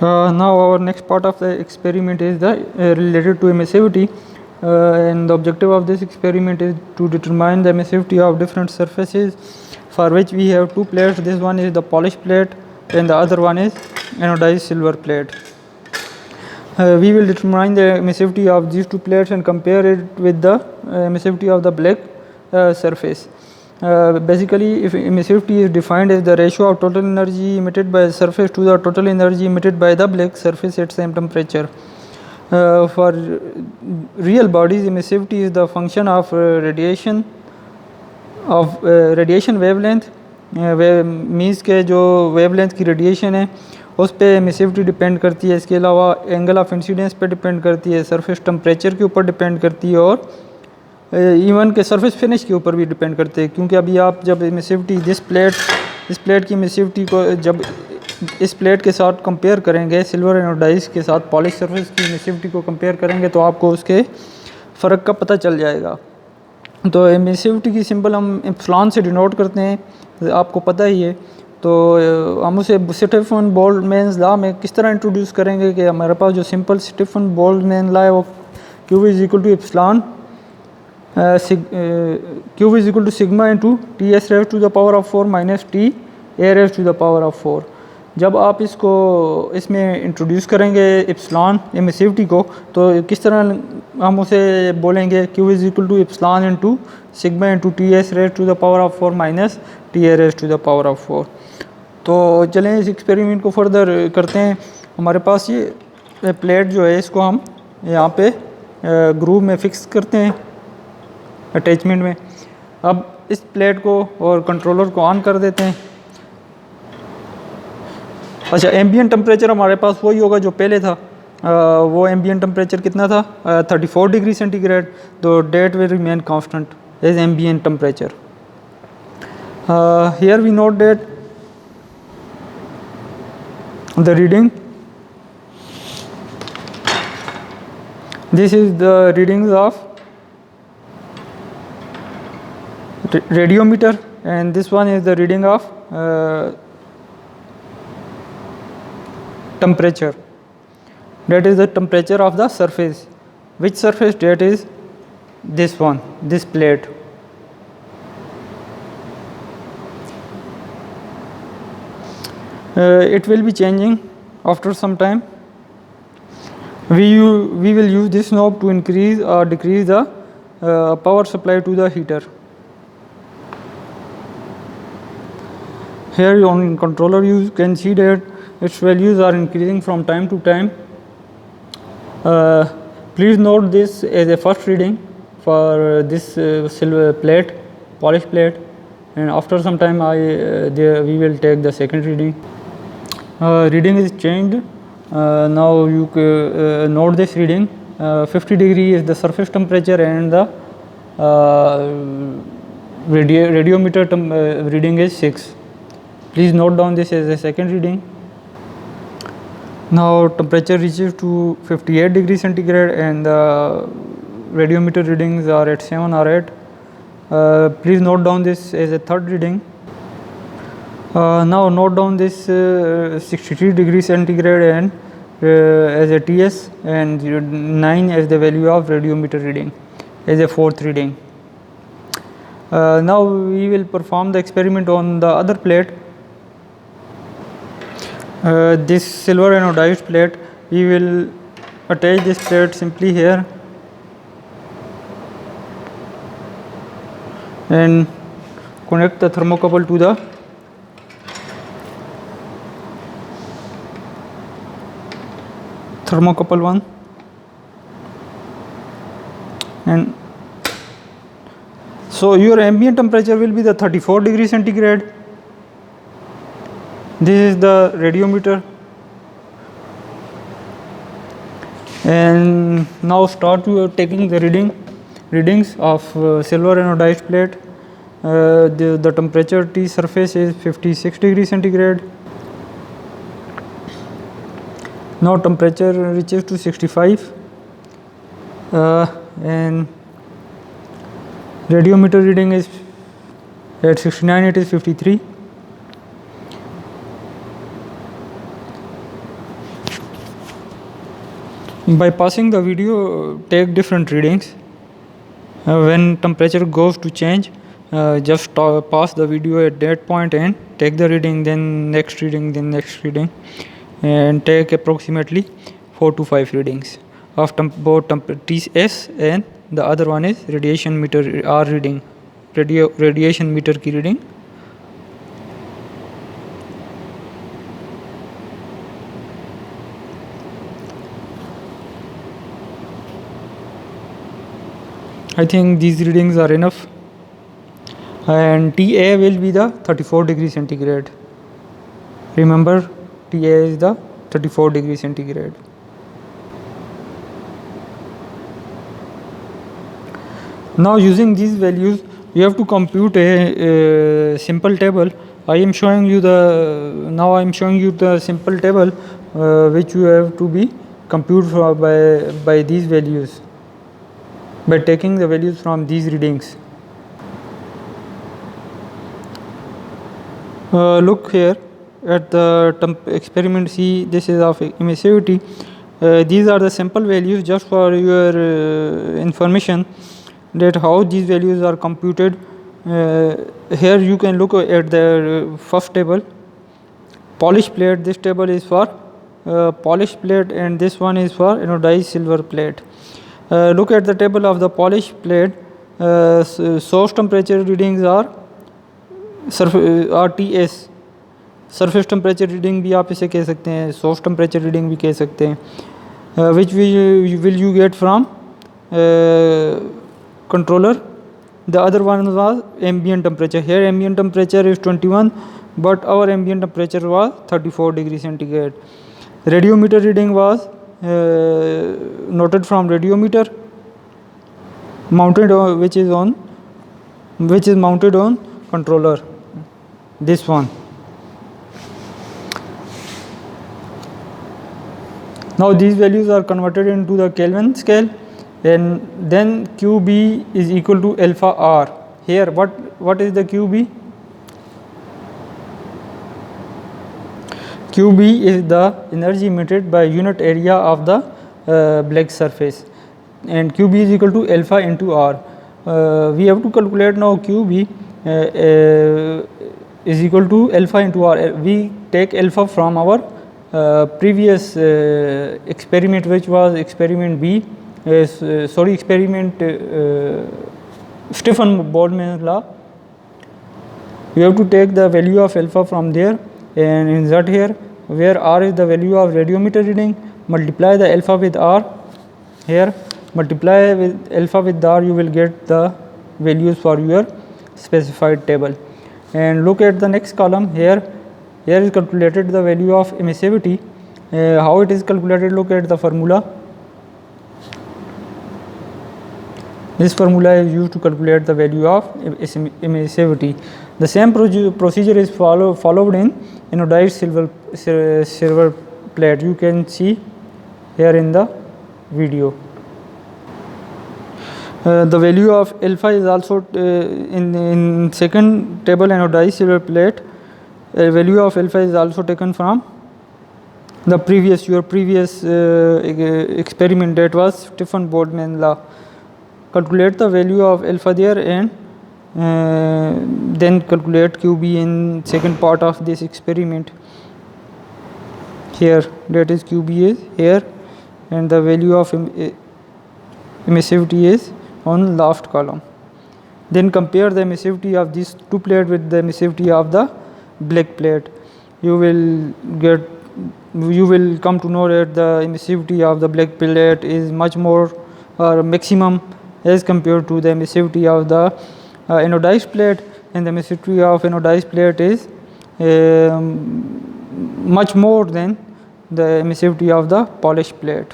Now our next part of the experiment is the related to emissivity, and the objective of this experiment is to determine the emissivity of different surfaces, for which we have two plates. This one is the polished plate and the other one is anodized silver plate. We will determine the emissivity of these two plates and compare it with the emissivity of the black surface. Basically, if emissivity is defined as the ratio of total energy emitted by the surface to the total energy emitted by the black surface at same temperature. For real bodies, emissivity is the function of radiation wavelength. Means के जो wavelength की radiation है उस पर emissivity depend करती है. इसके अलावा एंगल ऑफ इंसिडेंस पे डिपेंड करती है, सरफेस टेम्परेचर के ऊपर डिपेंड करती है और इवन के सरफेस फिनिश के ऊपर भी डिपेंड करते हैं. क्योंकि अभी आप जब एमिसिविटी इस प्लेट की एमिसिविटी को जब इस प्लेट के साथ कंपेयर करेंगे, सिल्वर एनोडाइज के साथ पॉलिश सरफेस की एमिसिविटी को कंपेयर करेंगे तो आपको उसके फ़र्क का पता चल जाएगा. तो एमिसिविटी की सिंबल हम एप्सिलॉन से डिनोट करते हैं, आपको पता ही है. तो हम उसे स्टीफन बोल्ट्जमैन लॉ में किस तरह इंट्रोड्यूस करेंगे कि हमारे पास जो सिंपल स्टीफन बोल्ट्जमैन लॉ है वो Q is equal to epsilon Q is equal to sigma into T S raise to the power of 4 minus T A raise to the power of 4. जब आप इसमें introduce करेंगे epsilon emissivity को तो किस तरह हम उसे बोलेंगे Q is equal to epsilon into sigma into T S raise to the power of 4 minus T A raise to the power of 4. तो चलें इस एक्सपेरिमेंट को फर्दर करते हैं. हमारे पास ये प्लेट जो है इसको हम यहाँ पे ग्रूव में फिक्स करते हैं अटैचमेंट में. अब इस प्लेट को और कंट्रोलर को ऑन कर देते हैं. अच्छा, एम्बिएंट टेम्परेचर हमारे पास वही होगा जो पहले था. वो एम्बिएंट टेम्परेचर कितना था? 34 डिग्री सेंटीग्रेड. तो that will remain constant as ambient temperature. Here we note that the reading, this is the readings of radiometer and this one is the reading of temperature. That is the temperature of the surface. Which surface? That is this one, this plate. It will be changing after some time. We will use this knob to increase or decrease the power supply to the heater. Here on controller you can see that its values are increasing from time to time. Please note this as a first reading for this silver plate, polished plate, and after some time we will take the second reading. Reading is changed. Now you note this reading. 50 degree is the surface temperature and the radiometer reading is 6. Please note down this as a second reading. Now temperature reaches to 58 degrees centigrade and the radiometer readings are at 7 or 8. Please note down this as a third reading. Now note down this 63 degrees centigrade and as a TS and 9 as the value of radiometer reading as a fourth reading. Now we will perform the experiment on the other plate. This silver anodized plate, we will attach this plate simply here and connect the thermocouple to the thermocouple one, and so your ambient temperature will be the 34 degrees centigrade. This is the radiometer, and now start taking the readings of silver anodized plate. The temperature T surface is 56 degrees centigrade. Now temperature reaches to 65 and radiometer reading is at 69, it is 53. By passing the video, take different readings. When temperature goes to change, just pass the video at that point and take the reading, then next reading, then next reading, and take approximately 4 to 5 readings of both TS, and the other one is radiation meter R reading, radiation meter की reading. I think these readings are enough, and TA will be the 34 degrees centigrade. Remember, TA is the 34 degrees centigrade. Now using these values, you have to compute a simple table. I am showing you the simple table which you have to be compute by these values, by taking the values from these readings. Look here at the experiment C. This is of emissivity. These are the sample values, just for your information, that how these values are computed. Here you can look at the first table, polished plate. This table is for polished plate, and this one is for anodized silver plate. Look at the table of the polished plate. Source temperature readings are TS. Surface temperature reading भी आप इसे कह सकते हैं, source temperature reading भी कह सकते हैं, which will you get from controller. The other one was ambient temperature. Here ambient temperature is 21, but our ambient temperature was 34 degrees centigrade. Radiometer reading was noted from radiometer mounted which is mounted on controller, this one. Now these values are converted into the Kelvin scale, and then QB is equal to alpha R. Here what is the QB? QB is the energy emitted by unit area of the black surface, and QB is equal to alpha into R. We have to calculate now QB is equal to alpha into R. We take alpha from our previous experiment, which was experiment B. Experiment Stephen Boltzmann's law. You have to take the value of alpha from there and insert here, where R is the value of radiometer reading. Multiply the alpha with R here, multiply with alpha with R, you will get the values for your specified table. And look at the next column. Here is calculated the value of emissivity. How it is calculated? Look at the formula. This formula is used to calculate the value of emissivity. The same procedure is followed in anodized silver plate. You can see here in the video. The value of alpha is also in second table, anodized silver plate. Value of alpha is also taken from the previous experiment, that was Stephen Boltzmann's law. Calculate the value of alpha there, and then calculate QB in second part of this experiment. Here, that is QB is here, and the value of emissivity is on last column. Then compare the emissivity of these two plates with the emissivity of the black plate. You will come to know that the emissivity of the black plate is much more maximum as compared to the emissivity of the anodized plate, and the emissivity of anodized plate is much more than the emissivity of the polished plate.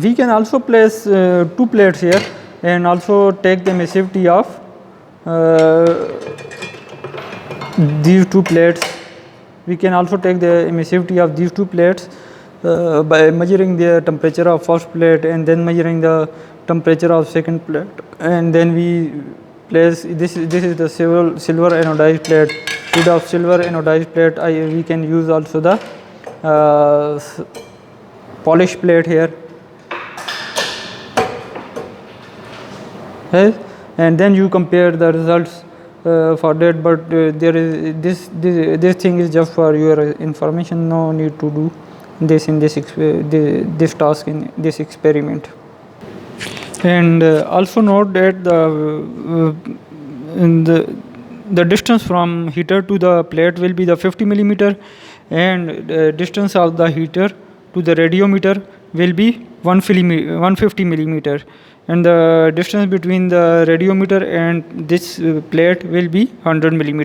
We can also place two plates here and also take the emissivity of these two plates. We can also take the emissivity of these two plates by measuring the temperature of first plate and then measuring the temperature of second plate, and then we place this is the silver anodized plate. Instead of silver anodized plate, we can use also the polish plate here. Yes? And then you compare the results for that, but there is this thing is just for your information. No need to do this in this task in this experiment. And also note that the distance from heater to the plate will be the 50 millimeter, and the distance of the heater to the radiometer will be 150 millimeter, and the distance between the radiometer and this plate will be 100 millimeter.